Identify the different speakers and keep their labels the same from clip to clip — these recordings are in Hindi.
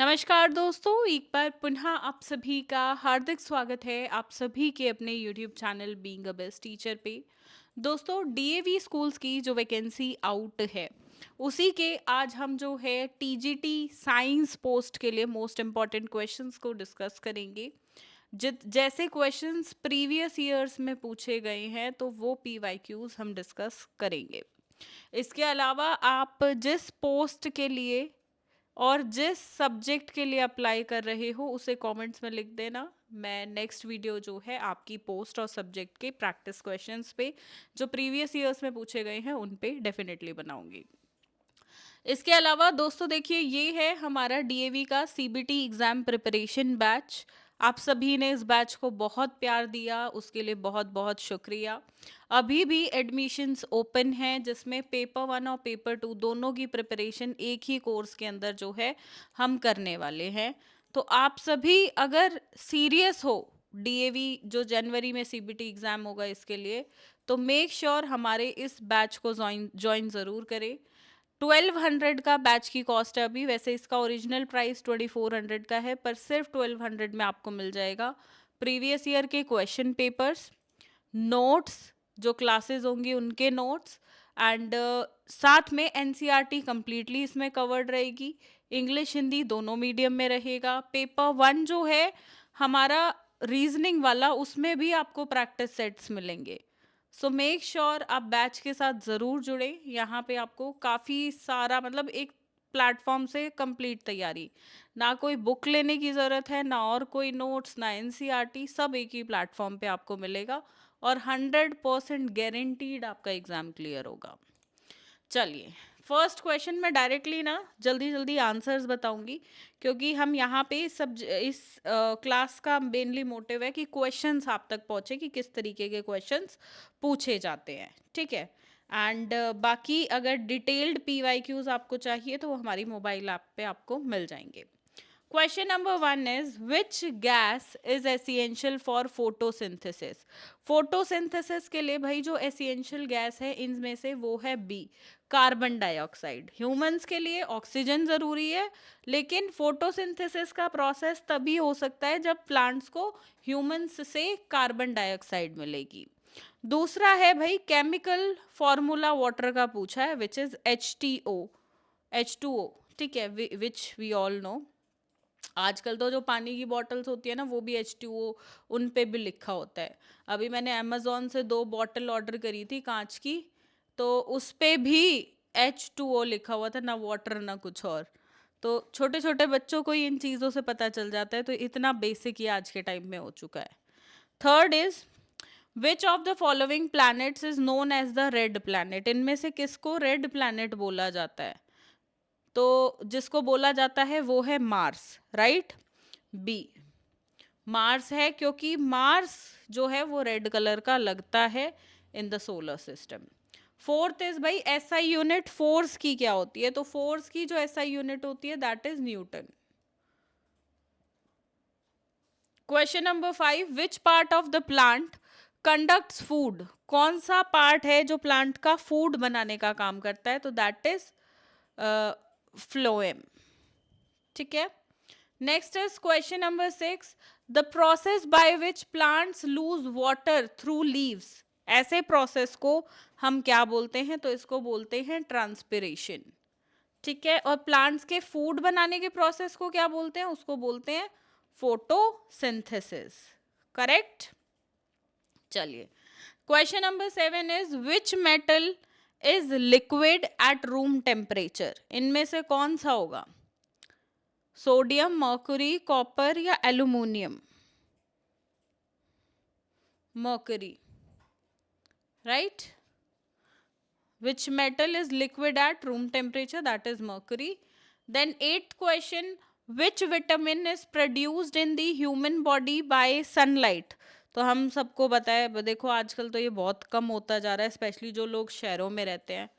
Speaker 1: नमस्कार दोस्तों, एक बार पुनः आप सभी का हार्दिक स्वागत है आप सभी के अपने YouTube channel being a best teacher पे। दोस्तों, डीएवी स्कूल्स की जो वैकेंसी आउट है, उसी के आज हम जो है टीजीटी साइंस पोस्ट के लिए मोस्ट इम्पॉर्टेंट क्वेश्चंस को डिस्कस करेंगे। जित जैसे क्वेश्चंस प्रीवियस ईयर्स में पूछे गए हैं, तो वो पीवाईक्यूज हम डिस्कस करेंगे। इसके अलावा आप जिस पोस्ट के लिए और जिस सब्जेक्ट के लिए अप्लाई कर रहे हो उसे कमेंट्स में लिख देना। मैं नेक्स्ट वीडियो जो है आपकी पोस्ट और सब्जेक्ट के प्रैक्टिस क्वेश्चंस पे जो प्रीवियस ईयर्स में पूछे गए हैं उन पे डेफिनेटली बनाऊंगी। इसके अलावा दोस्तों देखिए, ये है हमारा डीएवी का सीबीटी एग्ज़ाम प्रिपरेशन बैच। आप सभी ने इस बैच को बहुत प्यार दिया, उसके लिए बहुत बहुत शुक्रिया। अभी भी एडमिशन्स ओपन हैं, जिसमें पेपर 1 और पेपर 2 दोनों की प्रिपरेशन एक ही कोर्स के अंदर जो है हम करने वाले हैं। तो आप सभी अगर सीरियस हो डीएवी जो जनवरी में सीबीटी एग्ज़ाम होगा इसके लिए, तो मेक श्योर हमारे इस बैच को ज्वाइन ज़रूर करें। 1200 का बैच की कॉस्ट है अभी। वैसे इसका ओरिजिनल प्राइस 2400 का है, पर सिर्फ 1200 में आपको मिल जाएगा प्रीवियस ईयर के क्वेश्चन पेपर्स, नोट्स, जो क्लासेस होंगी उनके नोट्स, एंड साथ में एनसीईआरटी कंप्लीटली इसमें कवर्ड रहेगी। इंग्लिश हिंदी दोनों मीडियम में रहेगा। पेपर 1 जो है हमारा रीजनिंग वाला, उसमें भी आपको प्रैक्टिस सेट्स मिलेंगे। सो मेक श्योर आप बैच के साथ ज़रूर जुड़े। यहाँ पे आपको काफ़ी सारा, मतलब एक प्लेटफॉर्म से कंप्लीट तैयारी, ना कोई बुक लेने की ज़रूरत है, ना और कोई नोट्स, ना एनसीईआरटी, सब एक ही प्लेटफॉर्म पे आपको मिलेगा और 100% गारंटीड आपका एग्ज़ाम क्लियर होगा। चलिए, फर्स्ट क्वेश्चन में डायरेक्टली ना जल्दी जल्दी आंसर्स बताऊंगी, क्योंकि हम यहाँ पे इस क्लास का मेनली मोटिव है कि क्वेश्चंस आप तक पहुँचे, कि किस तरीके के क्वेश्चंस पूछे जाते हैं, ठीक है। एंड बाकी अगर डिटेल्ड पीवाईक्यूज आपको चाहिए तो वो हमारी मोबाइल ऐप पे आपको मिल जाएंगे। Question number 1 is which gas is essential for photosynthesis. Photosynthesis के लिए भाई जो एसेंशियल गैस है इनमें से वो है बी, कार्बन डाइऑक्साइड। ह्यूमंस के लिए ऑक्सीजन जरूरी है, लेकिन फोटोसिंथेसिस का प्रोसेस तभी हो सकता है जब प्लांट्स को ह्यूमंस से कार्बन डाइऑक्साइड मिलेगी। दूसरा है भाई केमिकल फॉर्मूला वाटर का पूछा है, विच इज H2O, ठीक है, विच वी ऑल नो। आजकल तो जो पानी की बॉटल्स होती है ना, वो भी H2O उन पे भी लिखा होता है। अभी मैंने अमेजोन से 2 बॉटल ऑर्डर करी थी कांच की, तो उस पे भी H2O लिखा हुआ था, ना वाटर ना कुछ और। तो छोटे छोटे बच्चों को ही इन चीज़ों से पता चल जाता है, तो इतना बेसिक ही आज के टाइम में हो चुका है। Third is which of the following planets is known as the red planet. इनमें से किसको रेड प्लैनेट बोला जाता है? तो जिसको बोला जाता है वो है मार्स, राइट। बी मार्स है, क्योंकि मार्स जो है वो रेड कलर का लगता है in the solar system. Fourth is भाई एसआई यूनिट फोर्स की क्या होती है? तो फोर्स की जो एसआई यूनिट होती है that is Newton. Question number 5 which part of the plant conducts food. कौन सा पार्ट है जो प्लांट का फूड बनाने का काम करता है? तो दैट इज फ्लोएम, ठीक है। Next is question number 6 the process by which plants loose water through leaves. ऐसे प्रोसेस को हम क्या बोलते हैं? तो इसको बोलते हैं ट्रांसपिरेशन, ठीक है। और प्लांट्स के फूड बनाने के प्रोसेस को क्या बोलते हैं? उसको बोलते हैं फोटोसिंथेसिस, करेक्ट। चलिए, question number 7 is which metal is liquid at room temperature. इनमें से कौन सा होगा? सोडियम, मर्क्यूरी, कॉपर या aluminium? Mercury, right. which metal is liquid at room temperature? That is mercury. Then eighth question, which vitamin is produced in the human body by sunlight? तो हम सबको बताए, देखो आजकल तो ये बहुत कम होता जा रहा है, स्पेशली जो लोग शहरों में रहते हैं।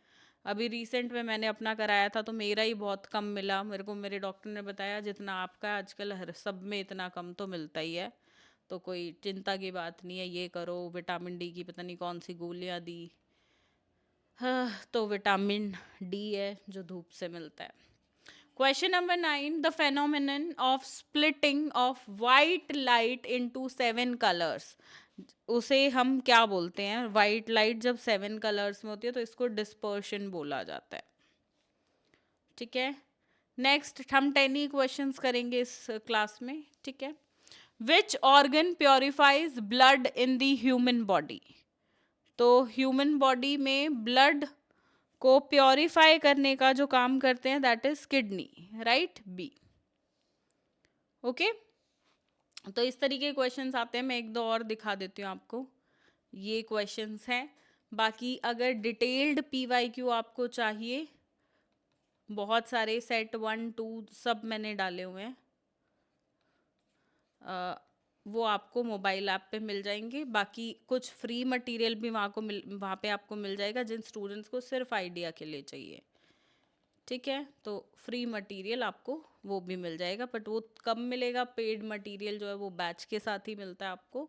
Speaker 1: अभी रिसेंट में मैंने अपना कराया था तो मेरा ही बहुत कम मिला मेरे को। मेरे डॉक्टर ने बताया जितना आपका आजकल हर सब में इतना कम तो मिलता ही है, तो कोई चिंता की बात नहीं है। ये करो, विटामिन डी की पता नहीं कौन सी गोलियां दी। हाँ, तो विटामिन डी है जो धूप से मिलता है। Question number 9, the phenomenon of splitting of white light into 7 colours, उसे हम क्या बोलते हैं? वाइट लाइट जब 7 कलर्स में होती है तो इसको डिस्पर्शन बोला जाता है। ठीक है, नेक्स्ट हम 10 ही क्वेश्चंस करेंगे इस क्लास में। ठीक है, which organ purifies blood in the human body? तो ह्यूमन बॉडी में ब्लड को प्योरीफाई करने का जो काम करते हैं that is kidney, right? B. Okay, तो इस तरीके के क्वेश्चंस आते हैं। मैं एक दो और दिखा देती हूँ आपको। ये क्वेश्चंस हैं। बाकी अगर डिटेल्ड पीवाईक्यू आपको चाहिए, बहुत सारे सेट 1 2 सब मैंने डाले हुए हैं, वो आपको मोबाइल ऐप पे मिल जाएंगे। बाकी कुछ फ्री मटेरियल भी वहाँ पे आपको मिल जाएगा जिन स्टूडेंट्स को सिर्फ आइडिया के लिए चाहिए। ठीक है, तो फ्री मटेरियल आपको वो भी मिल जाएगा, बट वो कब मिलेगा? पेड मटेरियल जो है वो बैच के साथ ही मिलता है आपको।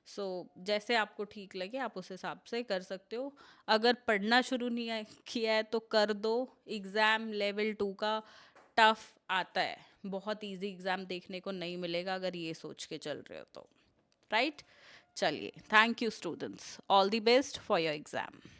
Speaker 1: सो जैसे आपको ठीक लगे आप उस हिसाब से कर सकते हो। अगर पढ़ना शुरू नहीं किया है तो कर दो। एग्ज़ाम लेवल 2 का टफ आता है, बहुत इजी एग्ज़ाम देखने को नहीं मिलेगा अगर ये सोच के चल रहे हो तो, राइट? चलिए, thank you students, all the best for your exam.